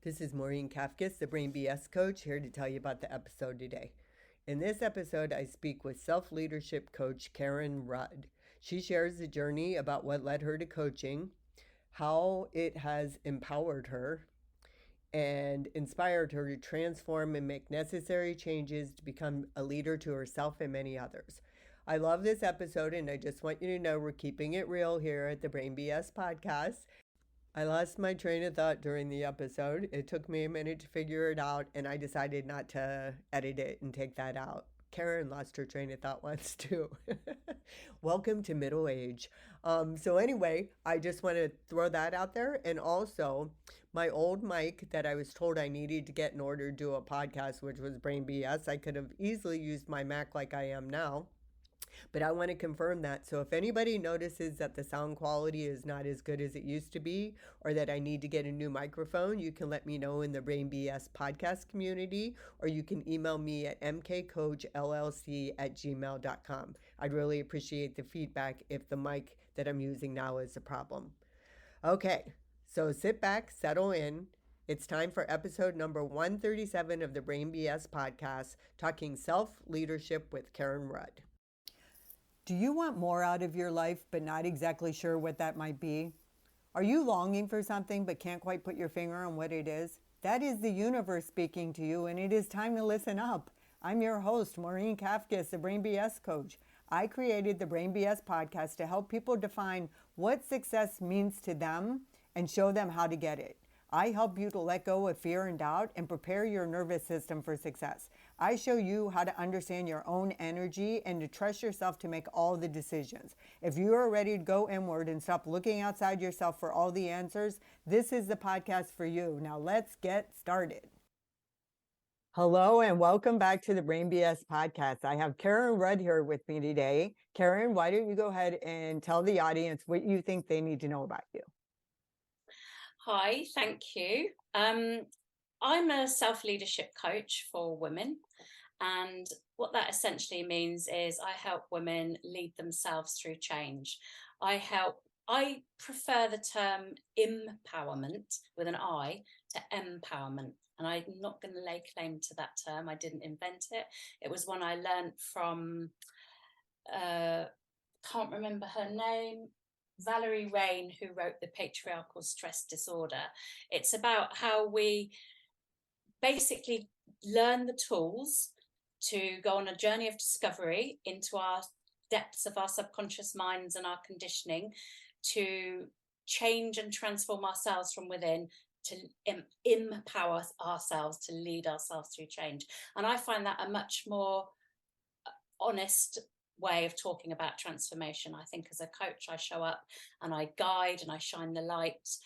This is Maureen Kafkas, the Brain BS coach, here to tell you about the episode today. In this episode, I speak with self leadership coach Karen Rudd. She shares the journey about what led her to coaching, how it has empowered her, and inspired her to transform and make necessary changes to become a leader to herself and many others. I love this episode, and I just want you to know we're keeping it real here at the Brain BS podcast. I lost my train of thought during the episode. It took me a minute to figure it out, and I decided not to edit it and take that out. Karen lost her train of thought once too. Welcome to middle age. Anyway, I just want to throw that out there. And also, my old mic that I was told I needed to get in order to do a podcast, which was Brain BS, I could have easily used my Mac like I am now. But I want to confirm that. So if anybody notices that the sound quality is not as good as it used to be, or that I need to get a new microphone, you can let me know in the Brain BS podcast community, or you can email me at mkcoachllc@gmail.com. I'd really appreciate the feedback if the mic that I'm using now is a problem. Okay, so sit back, settle in. It's time for episode number 137 of the Brain BS podcast, talking self-leadership with Karen Rudd. Do you want more out of your life, but not exactly sure what that might be? Are you longing for something, but can't quite put your finger on what it is? That is the universe speaking to you, and it is time to listen up. I'm your host, Maureen Kafkas, the Brain BS coach. I created the Brain BS podcast to help people define what success means to them and show them how to get it. I help you to let go of fear and doubt and prepare your nervous system for success. I show you how to understand your own energy and to trust yourself to make all the decisions. If you are ready to go inward and stop looking outside yourself for all the answers, this is the podcast for you. Now let's get started. Hello and welcome back to the Brain BS podcast. I have Karen Rudd here with me today. Karen, why don't you go ahead and tell the audience what you think they need to know about you? Hi, thank you. I'm a self-leadership coach for women, and what that essentially means is I help women lead themselves through change. I prefer the term empowerment with an I to empowerment, and I'm not going to lay claim to that term. I didn't invent it. It was one I learned from, can't remember her name, Valerie Rain, who wrote The Patriarchal Stress Disorder. It's about how we basically learn the tools to go on a journey of discovery into our depths of our subconscious minds and our conditioning to change and transform ourselves from within, to empower ourselves, to lead ourselves through change. And I find that a much more honest way of talking about transformation. I think as a coach, I show up and I guide and I shine the light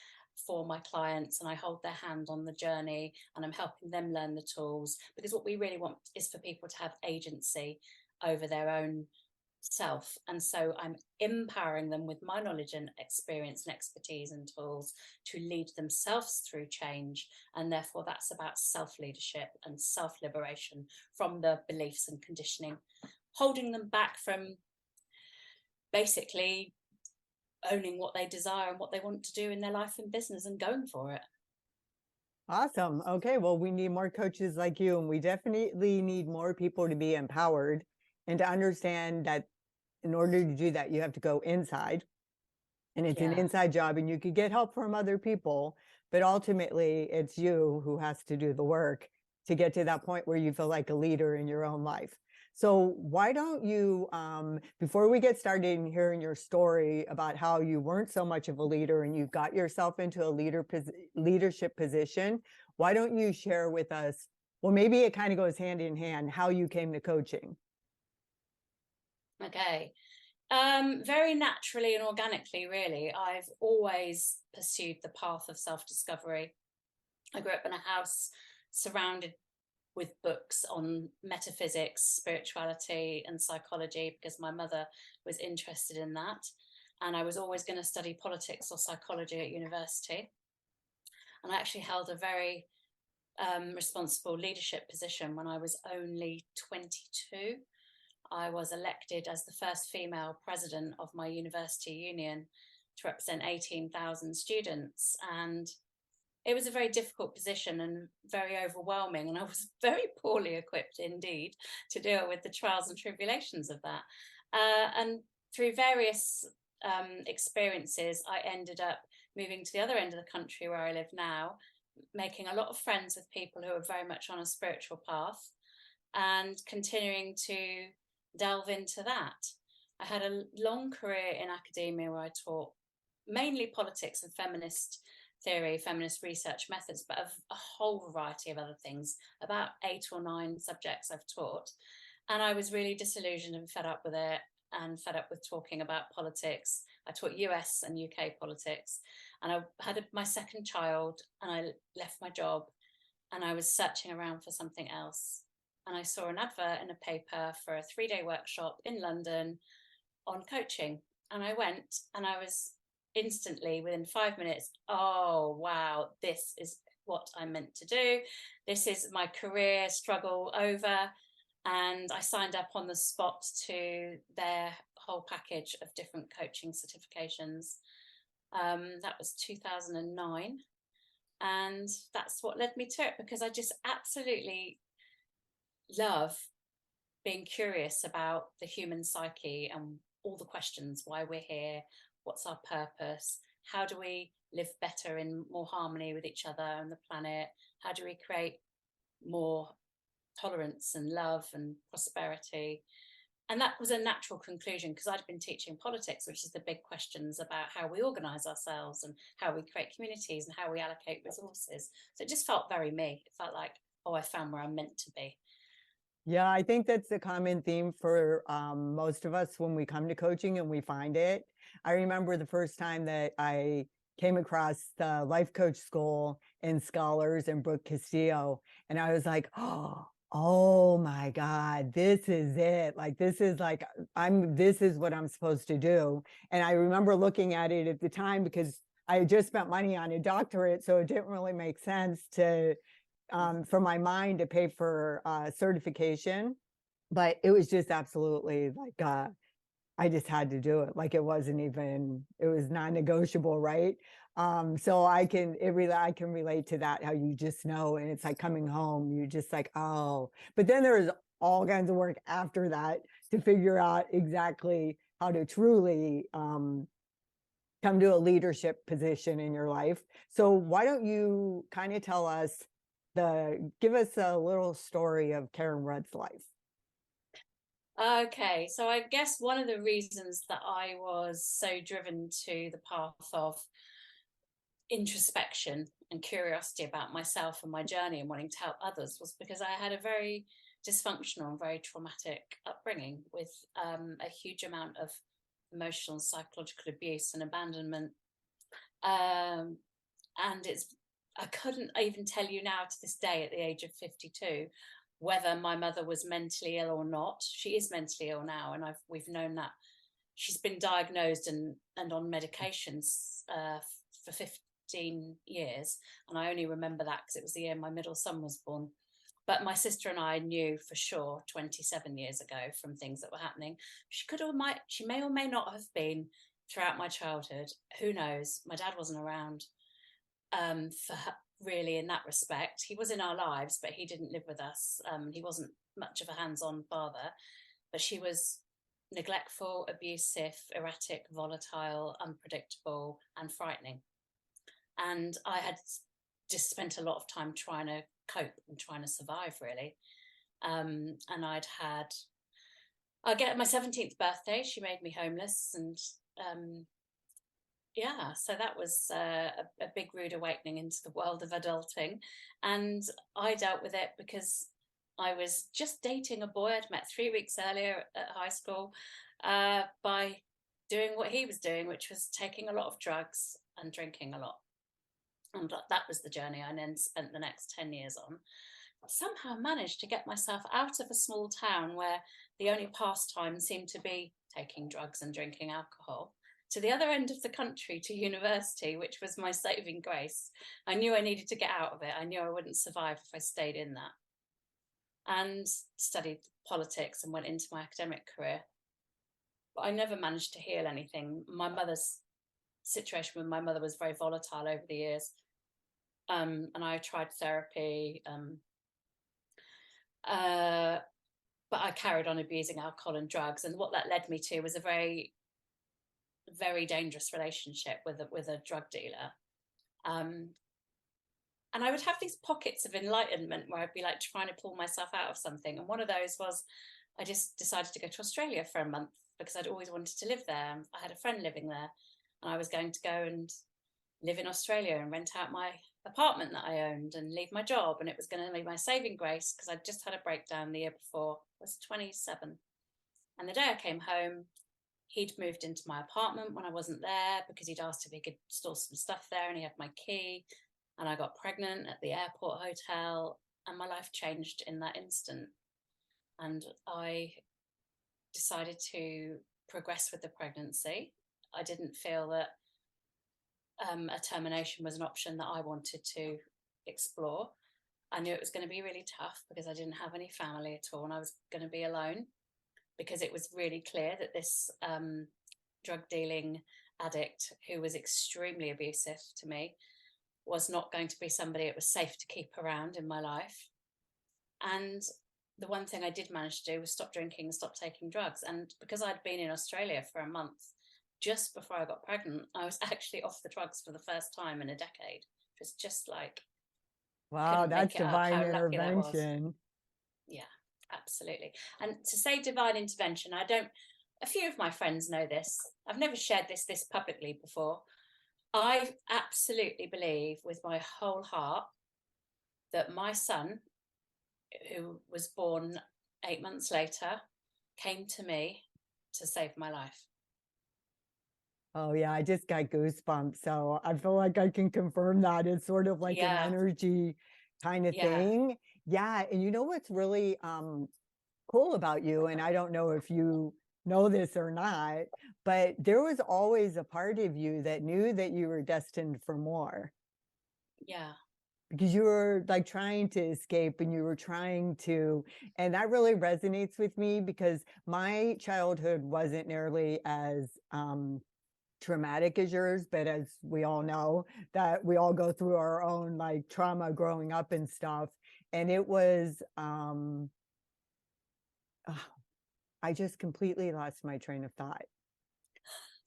for my clients, and I hold their hand on the journey, and I'm helping them learn the tools, because what we really want is for people to have agency over their own self. And so I'm empowering them with my knowledge and experience and expertise and tools to lead themselves through change. And therefore that's about self-leadership and self-liberation from the beliefs and conditioning holding them back from basically owning what they desire and what they want to do in their life and business and going for it. Awesome. Okay, well, we need more coaches like you, and we definitely need more people to be empowered and to understand that in order to do that, you have to go inside. And it's an inside job, and you could get help from other people, but ultimately it's you who has to do the work to get to that point where you feel like a leader in your own life. So why don't you, before we get started in hearing your story about how you weren't so much of a leader and you got yourself into a leadership position, why don't you share with us, well, maybe it kind of goes hand in hand, how you came to coaching? Okay. Very naturally and organically, really. I've always pursued the path of self-discovery. I grew up in a house surrounded with books on metaphysics, spirituality, and psychology, because my mother was interested in that. And I was always going to study politics or psychology at university. And I actually held a very responsible leadership position when I was only 22. I was elected as the first female president of my university union to represent 18,000 students. And it was a very difficult position and very overwhelming. And I was very poorly equipped indeed to deal with the trials and tribulations of that. And through various experiences, I ended up moving to the other end of the country where I live now, making a lot of friends with people who are very much on a spiritual path and continuing to delve into that. I had a long career in academia where I taught mainly politics and feminist theory, feminist research methods, but a whole variety of other things, about 8 or 9 subjects I've taught. And I was really disillusioned and fed up with it, and fed up with talking about politics. I taught US and UK politics, and I had my second child, and I left my job, and I was searching around for something else. And I saw an advert in a paper for a 3-day workshop in London on coaching. And I went, and I was instantly, within 5 minutes, oh, wow, this is what I'm meant to do. This is my career struggle over. And I signed up on the spot to their whole package of different coaching certifications. That was 2009. And that's what led me to it, because I just absolutely love being curious about the human psyche and all the questions: why we're here, what's our purpose, how do we live better in more harmony with each other and the planet, how do we create more tolerance and love and prosperity. And that was a natural conclusion, because I'd been teaching politics, which is the big questions about how we organize ourselves and how we create communities and how we allocate resources. So it just felt very me. It felt like, oh, I found where I'm meant to be. Yeah, I think that's a common theme for most of us when we come to coaching and we find it. I remember the first time that I came across the life coach school in Scholars and Brooke Castillo, and I was like, oh my God, this is it. Like, this is like, this is what I'm supposed to do. And I remember looking at it at the time because I had just spent money on a doctorate, so it didn't really make sense to for my mind to pay for certification, but it was just absolutely like I just had to do it. Like, it wasn't even, it was non-negotiable, right? So I can relate to that, how you just know, and it's like coming home, you just like, oh, but then there's all kinds of work after that to figure out exactly how to truly come to a leadership position in your life. So why don't you kind of tell us give us a little story of Karen Rudd's life. Okay, so I guess one of the reasons that I was so driven to the path of introspection and curiosity about myself and my journey and wanting to help others was because I had a very dysfunctional and very traumatic upbringing with a huge amount of emotional and psychological abuse and abandonment. And I couldn't even tell you now, to this day, at the age of 52, whether my mother was mentally ill or not. She is mentally ill now, and we've known that. She's been diagnosed and on medications for 15 years, and I only remember that because it was the year my middle son was born. But my sister and I knew for sure 27 years ago from things that were happening. She may or may not have been throughout my childhood. Who knows? My dad wasn't around for her, really, in that respect. He was in our lives, but he didn't live with us. He wasn't much of a hands-on father, but she was neglectful, abusive, erratic, volatile, unpredictable, and frightening. And I had just spent a lot of time trying to cope and trying to survive, really. And I get my 17th birthday, she made me homeless, and yeah, so that was a big rude awakening into the world of adulting. And I dealt with it because I was just dating a boy I'd met 3 weeks earlier at high school by doing what he was doing, which was taking a lot of drugs and drinking a lot. And that was the journey I then spent the next 10 years on. Somehow managed to get myself out of a small town where the only pastime seemed to be taking drugs and drinking alcohol, to the other end of the country, to university, which was my saving grace. I knew I needed to get out of it. I knew I wouldn't survive if I stayed in that. And studied politics and went into my academic career. But I never managed to heal anything. My mother's situation with my mother was very volatile over the years. And I tried therapy, uh, but I carried on abusing alcohol and drugs. And what that led me to was a very, very dangerous relationship with a drug dealer. Um, and I would have these pockets of enlightenment where I'd be like trying to pull myself out of something. And one of those was I just decided to go to Australia for a month because I'd always wanted to live there. I had a friend living there, and I was going to go and live in Australia and rent out my apartment that I owned and leave my job. And it was going to be my saving grace because I'd just had a breakdown the year before. I was 27. And the day I came home, he'd moved into my apartment when I wasn't there because he'd asked if he could store some stuff there, and he had my key. And I got pregnant at the airport hotel, and my life changed in that instant. And I decided to progress with the pregnancy. I didn't feel that a termination was an option that I wanted to explore. I knew it was going to be really tough because I didn't have any family at all, and I was going to be alone because it was really clear that this drug dealing addict who was extremely abusive to me was not going to be somebody it was safe to keep around in my life. And the one thing I did manage to do was stop drinking and stop taking drugs. And because I'd been in Australia for a month just before I got pregnant, I was actually off the drugs for the first time in a decade. It was just like, Wow, couldn't that's make it up divine how lucky that was. intervention. Yeah, absolutely. And to say divine intervention, a few of my friends know this. I've never shared this publicly before. I absolutely believe with my whole heart that my son, who was born 8 months later, came to me to save my life. Oh yeah, I just got goosebumps. So I feel like I can confirm that. It's sort of like an Yeah, energy kind of yeah, thing. Yeah. And you know what's really cool about you, and I don't know if you know this or not, but there was always a part of you that knew that you were destined for more, yeah, because you were like trying to escape and you were trying to, and that really resonates with me because my childhood wasn't nearly as traumatic as yours, but as we all know, that we all go through our own like trauma growing up and stuff. And it was ah, I just completely lost my train of thought.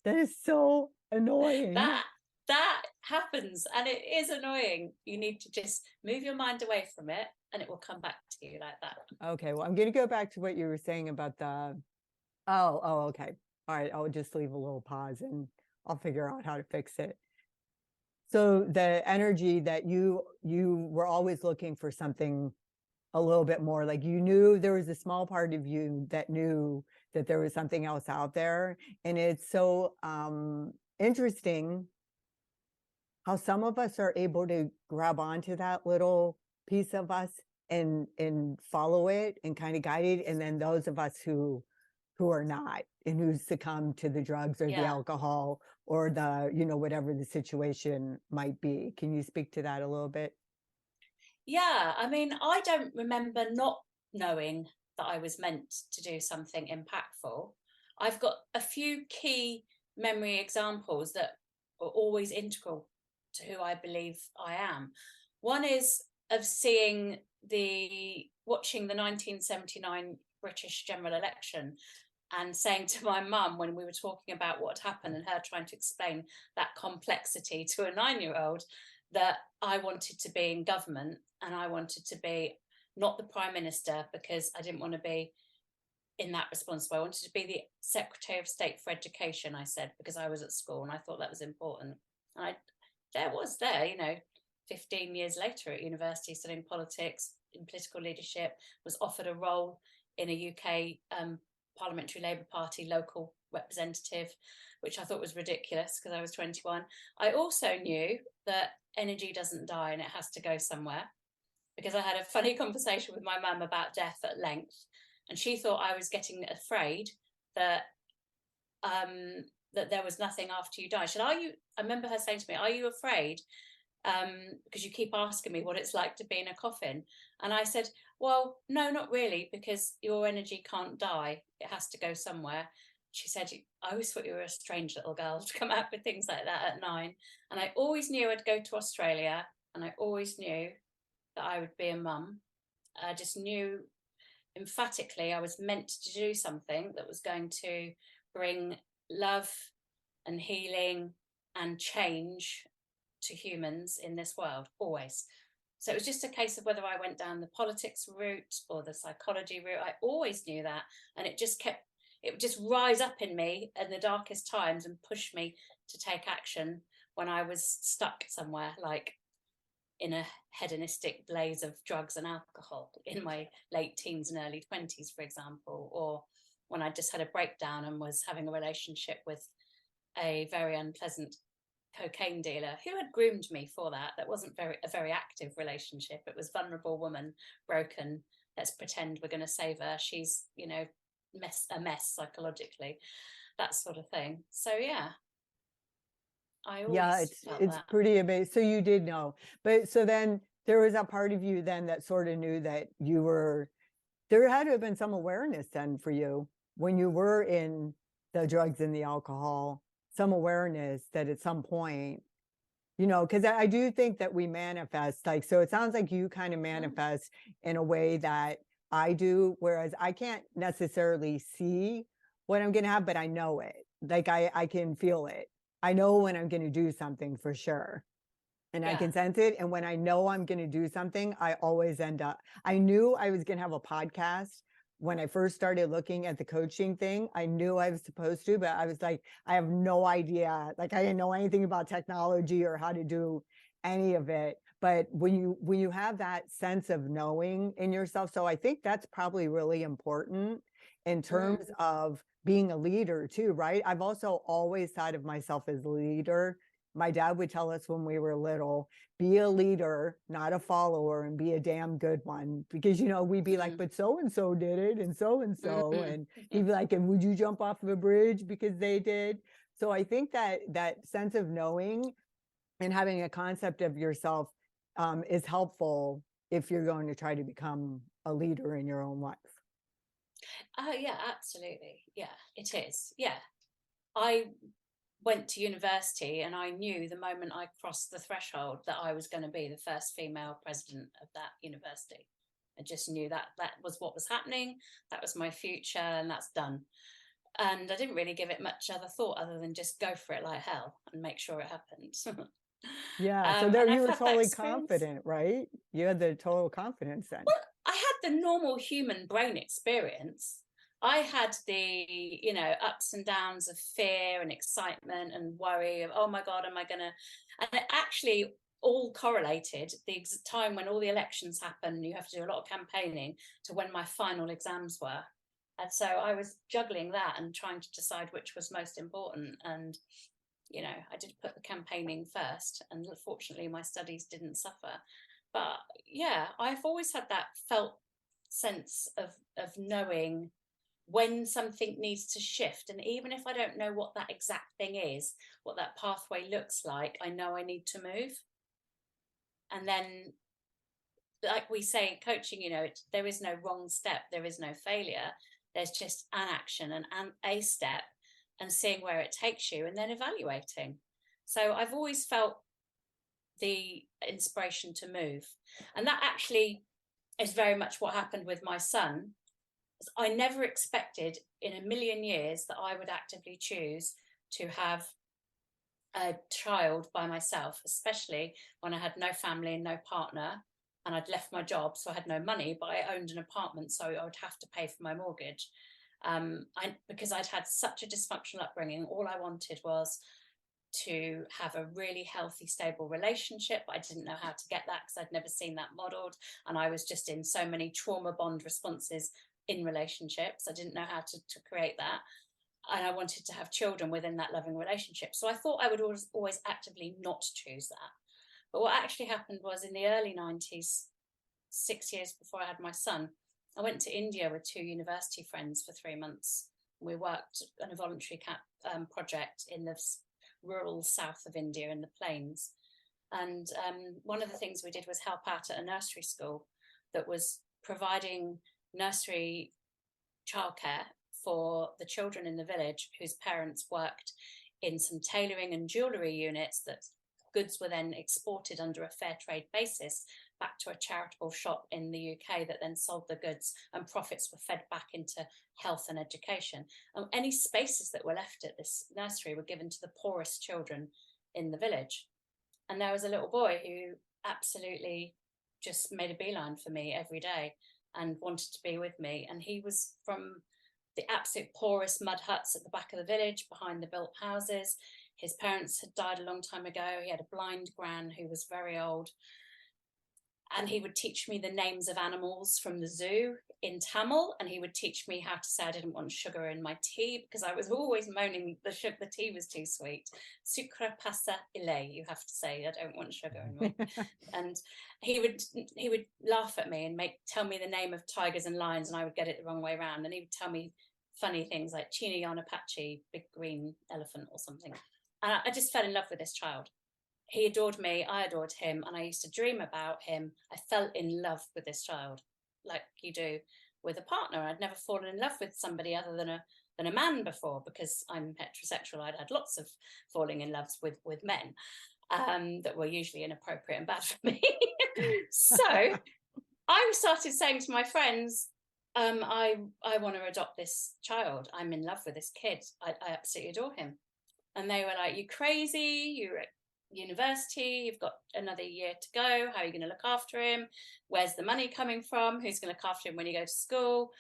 That is so annoying. that that happens, and it is annoying. You need to just move your mind away from it, and it will come back to you like that. Okay, well, I'm going to go back to what you were saying about the okay. All right, I'll just leave a little pause and I'll figure out how to fix it. So the energy that you were always looking for something a little bit more, like you knew there was a small part of you that knew that there was something else out there. And it's so interesting how some of us are able to grab onto that little piece of us and follow it and kind of guide it, and then those of us who are not, and who succumb to the drugs or the Yeah. alcohol or the whatever the situation might be. Can you speak to that a little bit? Yeah, I mean, I don't remember not knowing that I was meant to do something impactful. I've got a few key memory examples that are always integral to who I believe I am. One is of watching the 1979 British general election and saying to my mum when we were talking about what happened and her trying to explain that complexity to a 9-year-old, that I wanted to be in government and I wanted to be not the prime minister because I didn't want to be in that responsible. I wanted to be the Secretary of State for Education, I said, because I was at school and I thought that was important. And there, 15 years later at university, studying politics, in political leadership, was offered a role in a UK Parliamentary Labour Party local representative, which I thought was ridiculous because I was 21. I also knew that energy doesn't die and it has to go somewhere, because I had a funny conversation with my mum about death at length, and she thought I was getting afraid that that there was nothing after you die. She said, "Are you?" I remember her saying to me, "Are you afraid? Because you keep asking me what it's like to be in a coffin." And I said, "Well, no, not really, because your energy can't die. It has to go somewhere." She said, "I always thought you were a strange little girl to come out with things like that at 9." And I always knew I'd go to Australia, and I always knew that I would be a mum. I just knew emphatically I was meant to do something that was going to bring love and healing and change to humans in this world, always. So it was just a case of whether I went down the politics route or the psychology route. I always knew that. And it would just rise up in me in the darkest times and push me to take action when I was stuck somewhere, like in a hedonistic blaze of drugs and alcohol in my late teens and early 20s, for example, or when I just had a breakdown and was having a relationship with a very unpleasant cocaine dealer who had groomed me for that. That wasn't a very active relationship. It was vulnerable woman, broken. Let's pretend we're going to save her. She's, a mess psychologically, that sort of thing. So yeah, I Yeah, always felt it's that. pretty amazing. So you did know, but so then there was a part of you then that sort of knew that there had to have been some awareness then for you when you were in the drugs and the alcohol, some awareness that at some point, because I do think that we manifest, like, so it sounds like you kind of manifest in a way that I do, whereas I can't necessarily see what I'm going to have, but I know it. Like I can feel it. I know when I'm going to do something for sure. And I Yeah. can sense it. And when I know I'm going to do something, I always end up, I knew I was going to have a podcast when I first started looking at the coaching thing. I knew I was supposed to, but I was like, I have no idea. Like I didn't know anything about technology or how to do any of it. But when you have that sense of knowing in yourself, so I think that's probably really important in terms of being a leader too, right? I've also always thought of myself as a leader. My dad would tell us when we were little, be a leader, not a follower, and be a damn good one. Because, we'd be like, but so-and-so did it, and so-and-so. And he'd be like, and would you jump off of a bridge because they did? So I think that sense of knowing and having a concept of yourself is helpful if you're going to try to become a leader in your own life. Yeah, absolutely. Yeah, it is. Yeah. I went to university and I knew the moment I crossed the threshold that I was going to be the first female president of that university. I just knew that that was what was happening. That was my future and that's done. And I didn't really give it much other thought other than just go for it like hell and make sure it happened. Yeah. So there And you I've were had that totally experience. confident, right? You had the total confidence then. Well, I had the normal human brain experience. I had the, ups and downs of fear and excitement and worry of, oh my God, am I going to? And it actually all correlated the time when all the elections happen, you have to do a lot of campaigning to when my final exams were. And so I was juggling that and trying to decide which was most important. And, I did put the campaigning first. And fortunately, my studies didn't suffer. But yeah, I've always had that felt sense of knowing when something needs to shift. And even if I don't know what that exact thing is, what that pathway looks like, I know I need to move. And then, like we say in coaching, there is no wrong step, there is no failure. There's just an action and a step and seeing where it takes you and then evaluating. So I've always felt the inspiration to move. And that actually is very much what happened with my son. I never expected in a million years that I would actively choose to have a child by myself, especially when I had no family and no partner and I'd left my job. So I had no money, but I owned an apartment. So I would have to pay for my mortgage. Because I'd had such a dysfunctional upbringing, all I wanted was to have a really healthy, stable relationship. I didn't know how to get that because I'd never seen that modeled. And I was just in so many trauma bond responses in relationships. I didn't know how to create that. And I wanted to have children within that loving relationship. So I thought I would always actively not choose that. But what actually happened was in the early 90s, 6 years before I had my son, I went to India with two university friends for 3 months. We worked on a voluntary project in the rural south of India in the plains. And one of the things we did was help out at a nursery school that was providing nursery childcare for the children in the village whose parents worked in some tailoring and jewellery units that goods were then exported under a fair trade basis back to a charitable shop in the UK that then sold the goods, and profits were fed back into health and education. And any spaces that were left at this nursery were given to the poorest children in the village. And there was a little boy who absolutely just made a beeline for me every day and wanted to be with me. And he was from the absolute poorest mud huts at the back of the village, behind the built houses. His parents had died a long time ago. He had a blind gran who was very old. And he would teach me the names of animals from the zoo in Tamil, and he would teach me how to say I didn't want sugar in my tea, because I was always moaning the tea was too sweet. Sucra passa ile, you have to say, I don't want sugar in my and he would laugh at me and tell me the name of tigers and lions, and I would get it the wrong way around, and he would tell me funny things like Chini Apache, big green elephant or something. And I just fell in love with this child. He adored me, I adored him, and I used to dream about him. I fell in love with this child, like you do with a partner. I'd never fallen in love with somebody other than a man before, because I'm heterosexual. I'd had lots of falling in loves with men that were usually inappropriate and bad for me. So I started saying to my friends, I want to adopt this child. I'm in love with this kid. I absolutely adore him. And they were like, you crazy, you're at university, you've got another year to go, how are you going to look after him, where's the money coming from, who's going to look after him when you go to school?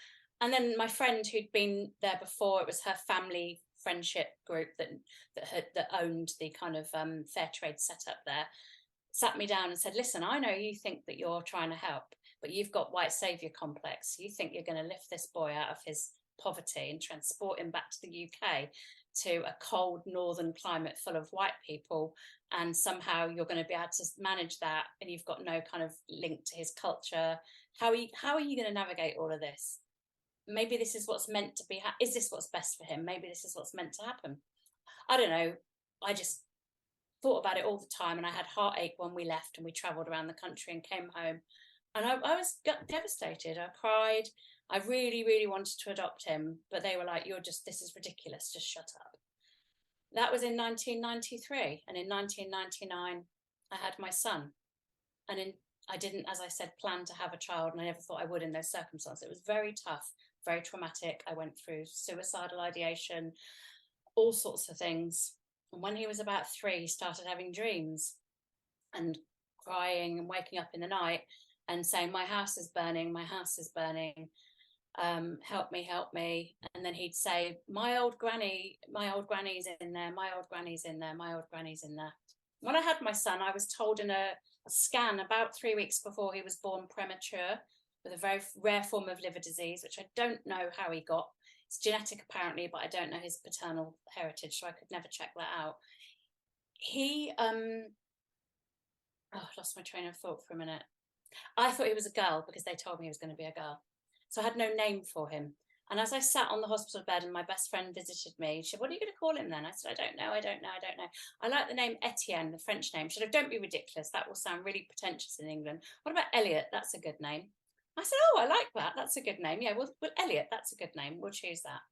And then my friend who'd been there before, it was her family friendship group that owned the kind of fair trade setup there, sat me down and said, listen, I know you think that you're trying to help, but you've got white savior complex. You think you're going to lift this boy out of his poverty and transport him back to the UK to a cold northern climate full of white people, and somehow you're going to be able to manage that, and you've got no kind of link to his culture. How are you going to navigate all of this? Maybe this is what's meant to be. Is this what's best for him? Maybe this is what's meant to happen. I don't know. I just thought about it all the time, and I had heartache when we left and we travelled around the country and came home, and I was devastated. I cried. I really, really wanted to adopt him, but they were like, this is ridiculous, just shut up. That was in 1993. And in 1999, I had my son. And I didn't, as I said, plan to have a child, and I never thought I would in those circumstances. It was very tough, very traumatic. I went through suicidal ideation, all sorts of things. And when he was about 3, he started having dreams and crying and waking up in the night and saying, my house is burning, my house is burning. Help me. And then he'd say, my old granny's in there, my old granny's in there, my old granny's in there. When I had my son, I was told in a scan about 3 weeks before he was born, premature, with a very rare form of liver disease, which I don't know how he got. It's genetic apparently, but I don't know his paternal heritage, so I could never check that out. He lost my train of thought for a minute. I thought he was a girl because they told me he was going to be a girl. So I had no name for him. And as I sat on the hospital bed and my best friend visited me, she said, what are you going to call him then? I said, I don't know. I like the name Etienne, the French name. She said, don't be ridiculous. That will sound really pretentious in England. What about Elliot? That's a good name. I said, oh, I like that. That's a good name. Yeah, well, Elliot, that's a good name. We'll choose that.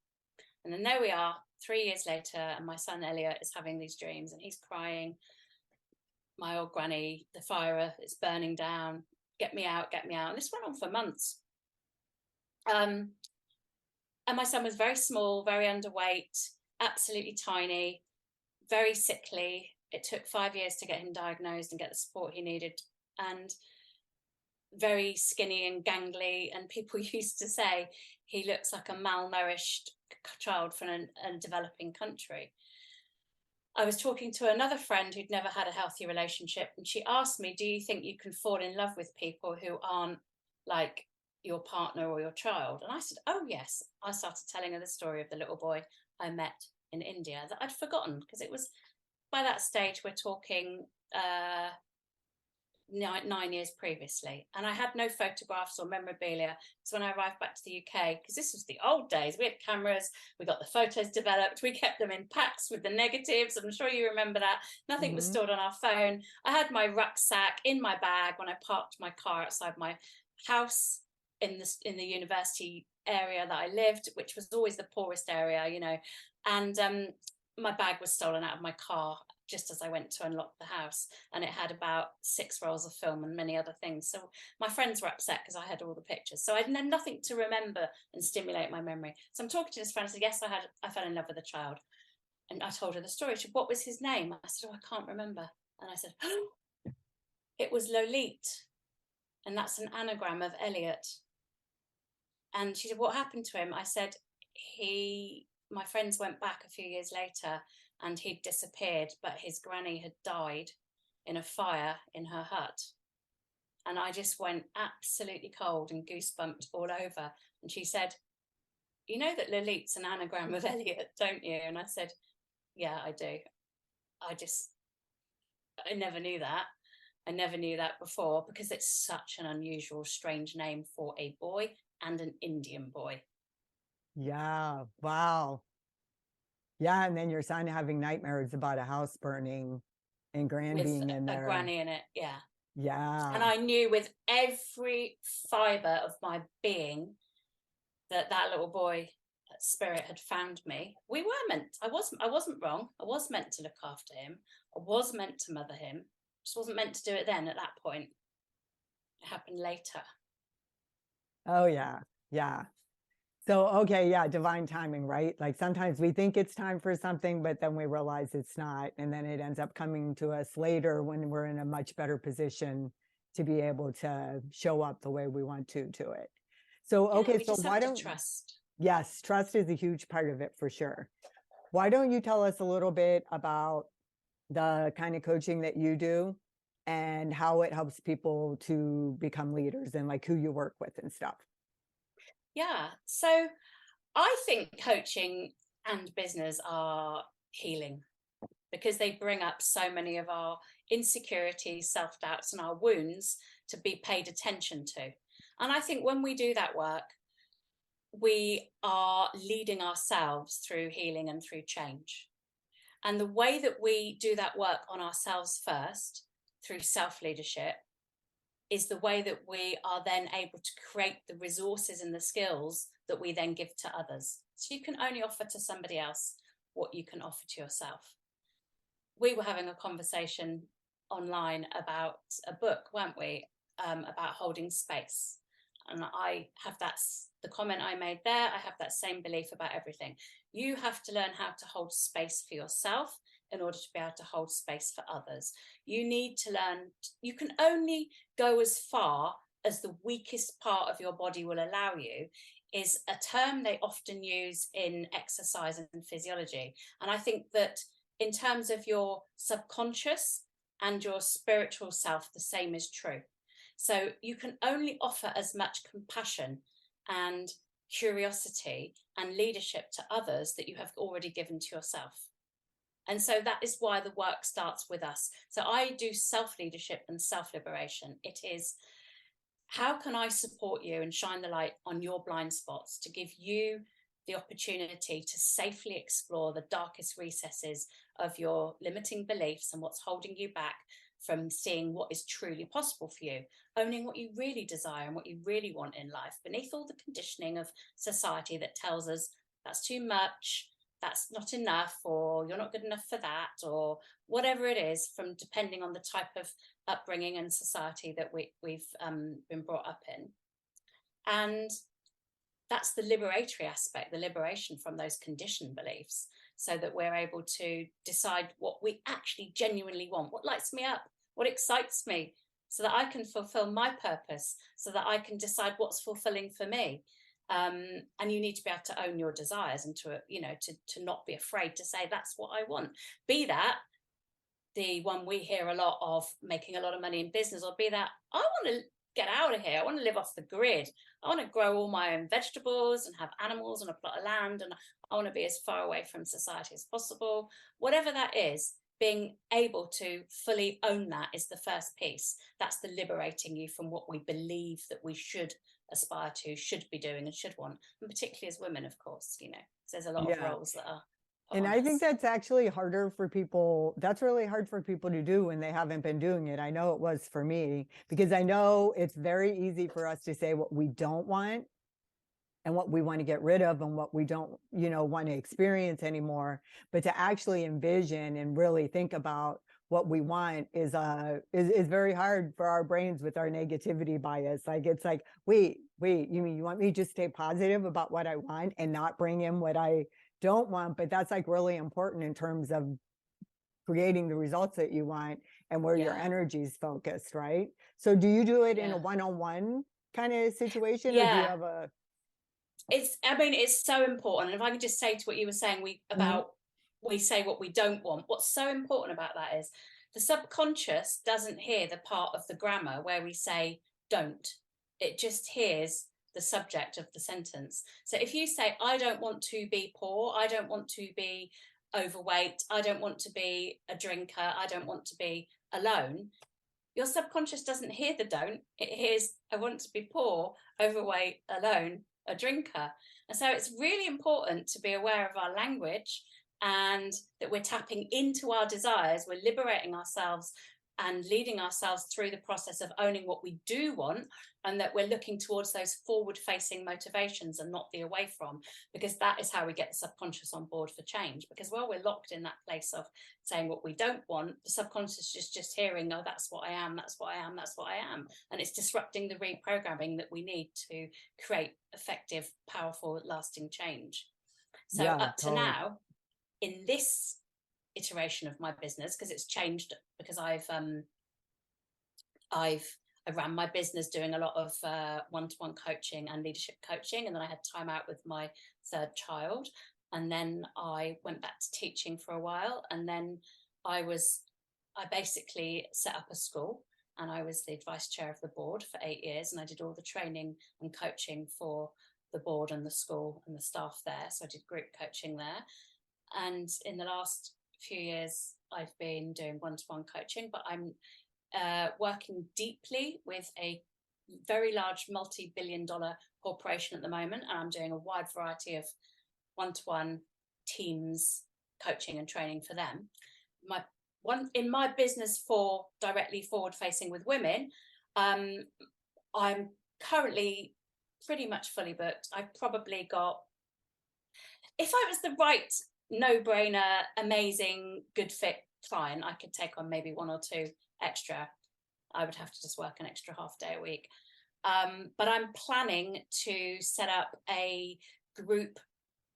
And then there we are, 3 years later, and my son Elliot is having these dreams and he's crying. My old granny, the fire is burning down. Get me out. And this went on for months. And my son was very small, very underweight, absolutely tiny, very sickly. It took 5 years to get him diagnosed and get the support he needed, and very skinny and gangly. And people used to say he looks like a malnourished child from a developing country. I was talking to another friend who'd never had a healthy relationship, and she asked me, do you think you can fall in love with people who aren't like your partner or your child? And I said, oh yes. I started telling her the story of the little boy I met in India that I'd forgotten, because it was, by that stage we're talking 9 years previously, and I had no photographs or memorabilia. So when I arrived back to the UK, because this was the old days, we had cameras, we got the photos developed, we kept them in packs with the negatives. I'm sure you remember that. Nothing was stored on our phone. I had my rucksack in my bag when I parked my car outside my house in the university area that I lived, which was always the poorest area, and my bag was stolen out of my car just as I went to unlock the house, and it had about 6 rolls of film and many other things. So my friends were upset because I had all the pictures. So I had nothing to remember and stimulate my memory. So I'm talking to this friend. I said, yes, I fell in love with a child. And I told her the story. She said, what was his name? I said, oh, I can't remember. And I said, oh, it was Lolite. And that's an anagram of Elliot. And she said, what happened to him? I said, my friends went back a few years later and he'd disappeared, but his granny had died in a fire in her hut. And I just went absolutely cold and goosebumped all over. And she said, you know that Lolite's an anagram of Elliot, don't you? And I said, yeah, I do. I never knew that. I never knew that before, because it's such an unusual, strange name for a boy, and an Indian boy. Yeah. Wow. Yeah. And then your son having nightmares about a house burning and Gran With being in a there. granny in it. Yeah. Yeah. And I knew with every fiber of my being that little boy, that spirit, had found me. We were meant, I wasn't wrong. I was meant to look after him. I was meant to mother him. Just wasn't meant to do it then at that point. It happened later. Oh, yeah. Yeah. So, okay. Yeah. Divine timing, right? Like sometimes we think it's time for something, but then we realize it's not. And then it ends up coming to us later when we're in a much better position to be able to show up the way we want to it. So, okay. We So just why have to don't, trust. yes, trust is a huge part of it for sure. Why don't you tell us a little bit about the kind of coaching that you do and how it helps people to become leaders and like who you work with and stuff? Yeah. So I think coaching and business are healing, because they bring up so many of our insecurities, self-doubts, and our wounds to be paid attention to. And I think when we do that work, we are leading ourselves through healing and through change. And the way that we do that work on ourselves first, through self-leadership, is the way that we are then able to create the resources and the skills that we then give to others. So you can only offer to somebody else what you can offer to yourself. We were having a conversation online about a book, weren't we? About holding space. And I have the comment I made there, I have that same belief about everything. You have to learn how to hold space for yourself in order to be able to hold space for others. You need to learn, you can only go as far as the weakest part of your body will allow you, is a term they often use in exercise and physiology. And I think that in terms of your subconscious and your spiritual self, the same is true. So you can only offer as much compassion and curiosity and leadership to others that you have already given to yourself. And so that is why the work starts with us. So I do self-leadership and self-liberation. It is, how can I support you and shine the light on your blind spots to give you the opportunity to safely explore the darkest recesses of your limiting beliefs and what's holding you back from seeing what is truly possible for you, owning what you really desire and what you really want in life, beneath all the conditioning of society that tells us that's too much, that's not enough, or you're not good enough for that, or whatever it is, from depending on the type of upbringing and society that we've been brought up in. And that's the liberatory aspect, the liberation from those conditioned beliefs, so that we're able to decide what we actually genuinely want, what lights me up, what excites me, so that I can fulfill my purpose, so that I can decide what's fulfilling for me. And you need to be able to own your desires and to not be afraid to say that's what I want. Be that the one we hear a lot of, making a lot of money in business, or be that I want to get out of here, I want to live off the grid, I want to grow all my own vegetables and have animals and a plot of land, and I want to be as far away from society as possible. Whatever that is, being able to fully own that is the first piece. That's the liberating you from what we believe that we should aspire to, should be doing, and should want. And particularly as women, of course, there's a lot of roles that are put And on I us. think that's actually harder for people. That's really hard for people to do when they haven't been doing it. I know it was for me, because I know it's very easy for us to say what we don't want and what we want to get rid of and what we don't, want to experience anymore. But to actually envision and really think about what we want is very hard for our brains with our negativity bias. Like, it's like, wait, you mean you want me to just stay positive about what I want and not bring in what I don't want? But that's like really important in terms of creating the results that you want and where your energy is focused, right? So do you do it in a one-on-one kind of situation, or do you have a it's so important. And if I can just say to what you were saying, we say what we don't want. What's so important about that is the subconscious doesn't hear the part of the grammar where we say don't. It just hears the subject of the sentence. So if you say, I don't want to be poor, I don't want to be overweight, I don't want to be a drinker, I don't want to be alone, your subconscious doesn't hear the don't. It hears, I want to be poor, overweight, alone, a drinker. And so it's really important to be aware of our language, and that we're tapping into our desires, we're liberating ourselves and leading ourselves through the process of owning what we do want, and that we're looking towards those forward facing motivations and not the away from, because that is how we get the subconscious on board for change. Because while we're locked in that place of saying what we don't want, the subconscious is just hearing, oh, that's what I am, that's what I am, that's what I am. And it's disrupting the reprogramming that we need to create effective, powerful, lasting change. So up to now, in this iteration of my business, because it's changed, because I ran my business doing a lot of one-to-one coaching and leadership coaching, and then I had time out with my third child, and then I went back to teaching for a while, and then I basically set up a school, and I was the vice chair of the board for 8 years, and I did all the training and coaching for the board and the school and the staff there. So I did group coaching there, and in the last few years I've been doing one-to-one coaching, but I'm working deeply with a very large multi-billion-dollar corporation at the moment, and I'm doing a wide variety of one-to-one teams coaching and training for them. In my business for directly forward-facing with women, I'm currently pretty much fully booked. I've probably got, if I was the right no-brainer, amazing, good fit client, I could take on maybe one or two extra. I would have to just work an extra half day a week. But I'm planning to set up a group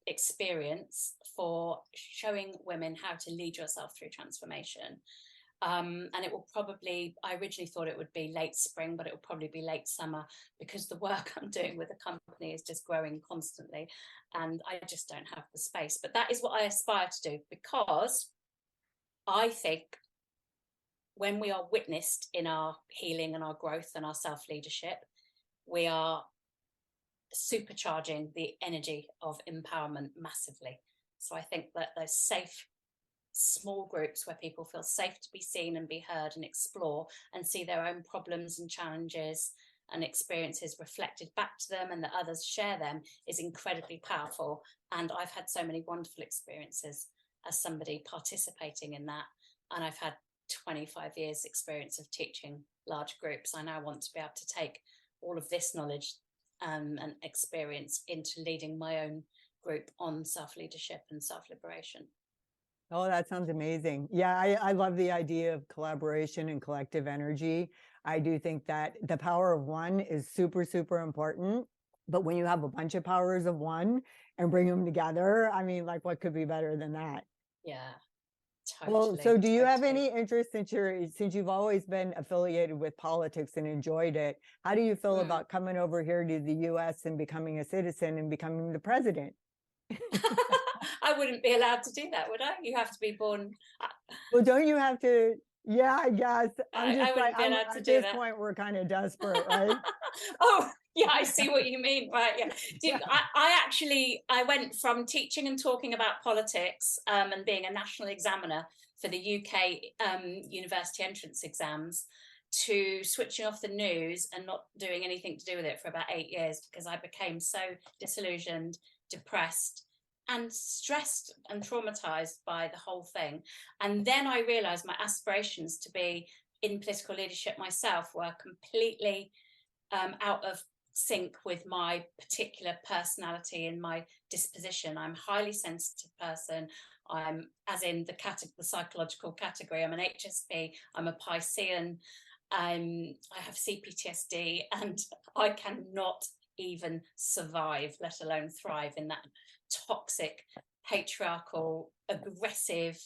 experience for showing women how to lead yourself through transformation. And it will probably, I originally thought it would be late spring, but it will probably be late summer, because the work I'm doing with the company is just growing constantly, and I just don't have the space. But that is what I aspire to do, because I think when we are witnessed in our healing and our growth and our self-leadership, we are supercharging the energy of empowerment massively. So I think that those safe, small groups where people feel safe to be seen and be heard and explore and see their own problems and challenges and experiences reflected back to them, and that others share them, is incredibly powerful. And I've had so many wonderful experiences as somebody participating in that, and I've had 25 years experience of teaching large groups. I now want to be able to take all of this knowledge and experience into leading my own group on self-leadership and self-liberation. Oh, that sounds amazing. Yeah, I love the idea of collaboration and collective energy. I do think that the power of one is super, super important. But when you have a bunch of powers of one and bring them together, I mean, like, what could be better than that? Yeah, Well, totally. so do you have any interest, since you've always been affiliated with politics and enjoyed it? How do you feel about coming over here to the US and becoming a citizen and becoming the president? I wouldn't be allowed to do that, would I? You have to be born. Well, don't you have to? Yeah, I guess. I'm just I wouldn't be allowed to at do this that. point, we're kind of desperate, right? Oh, yeah, I see what you mean. Right, yeah. I went from teaching and talking about politics and being a national examiner for the UK university entrance exams, to switching off the news and not doing anything to do with it for about 8 years, because I became so disillusioned, depressed, and stressed and traumatized by the whole thing. And then I realized my aspirations to be in political leadership myself were completely out of sync with my particular personality and my disposition. I'm a highly sensitive person. I'm, as in the psychological category, I'm an HSP, I'm a Piscean, I have CPTSD, and I cannot even survive, let alone thrive, in that toxic, patriarchal, aggressive,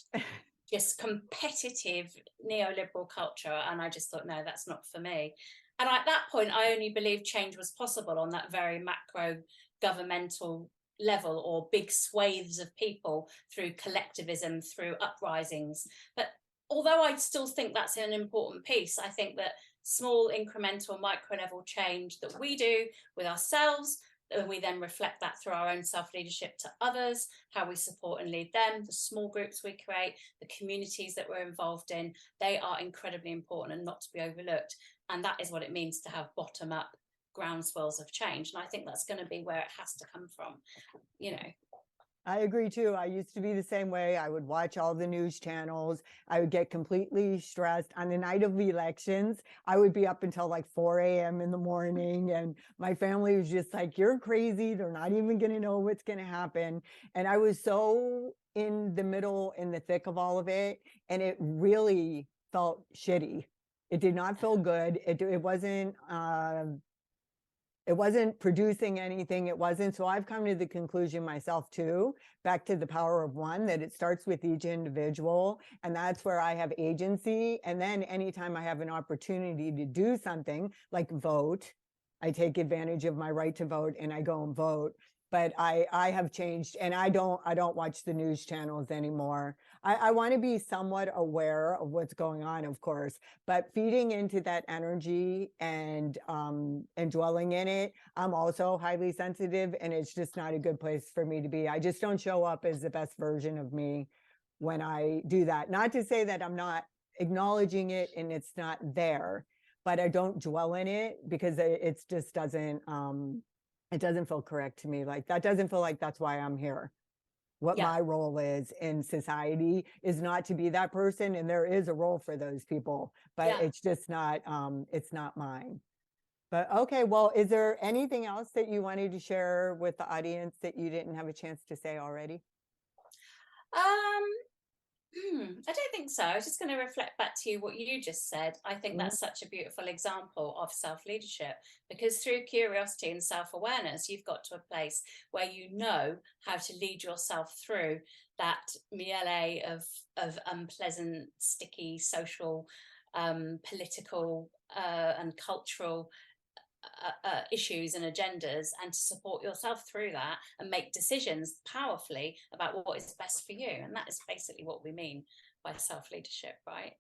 just competitive neoliberal culture. And I just thought, no, that's not for me. And at that point, I only believed change was possible on that very macro governmental level, or big swathes of people through collectivism, through uprisings. But although I still think that's an important piece, I think that small incremental micro level change that we do with ourselves, we then reflect that through our own self-leadership to others, how we support and lead them, the small groups we create, the communities that we're involved in, they are incredibly important and not to be overlooked. And that is what it means to have bottom-up groundswells of change. And I think that's going to be where it has to come from, you know. I agree too. I used to be the same way. I would watch all the news channels. I would get completely stressed. On the night of the elections, I would be up until like 4 a.m. in the morning. And my family was just like, you're crazy. They're not even going to know what's going to happen. And I was so in the middle, in the thick of all of it. And it really felt shitty. It did not feel good. It wasn't producing anything. It wasn't. So I've come to the conclusion myself too, back to the power of one, that it starts with each individual. And that's where I have agency. And then anytime I have an opportunity to do something like vote, I take advantage of my right to vote and I go and vote. But I have changed, and I don't watch the news channels anymore. I want to be somewhat aware of what's going on, of course, but feeding into that energy and dwelling in it, I'm also highly sensitive, and it's just not a good place for me to be. I just don't show up as the best version of me when I do that. Not to say that I'm not acknowledging it and it's not there, but I don't dwell in it because it just doesn't it doesn't feel correct to me. Like, that doesn't feel like that's why I'm here. What my role is in society is not to be that person. And there is a role for those people, but it's just not, it's not mine. But okay, well, is there anything else that you wanted to share with the audience that you didn't have a chance to say already? I don't think so. I was just going to reflect back to you what you just said. I think that's such a beautiful example of self-leadership, because through curiosity and self-awareness, you've got to a place where you know how to lead yourself through that melee of unpleasant, sticky, social, political, and cultural issues and agendas, and to support yourself through that and make decisions powerfully about what is best for you. And that is basically what we mean by self-leadership, right?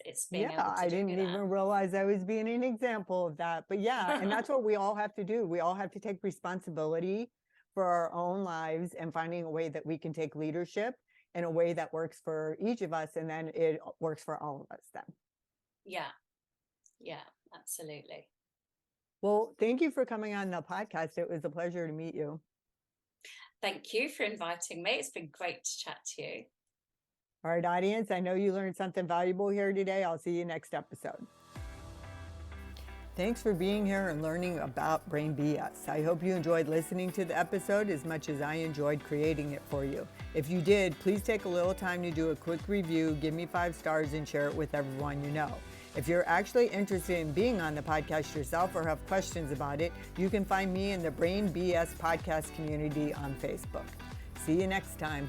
It's being able to I didn't do that. even realize I was being an example of that. But yeah, and that's what we all have to do. We all have to take responsibility for our own lives and finding a way that we can take leadership in a way that works for each of us, and then it works for all of us then. Yeah, absolutely. Well, thank you for coming on the podcast. It was a pleasure to meet you. Thank you for inviting me. It's been great to chat to you. All right, audience, I know you learned something valuable here today. I'll see you next episode. Thanks for being here and learning about Brain BS. I hope you enjoyed listening to the episode as much as I enjoyed creating it for you. If you did, please take a little time to do a quick review, give me 5 stars, and share it with everyone you know. If you're actually interested in being on the podcast yourself or have questions about it, you can find me in the Brain BS podcast community on Facebook. See you next time.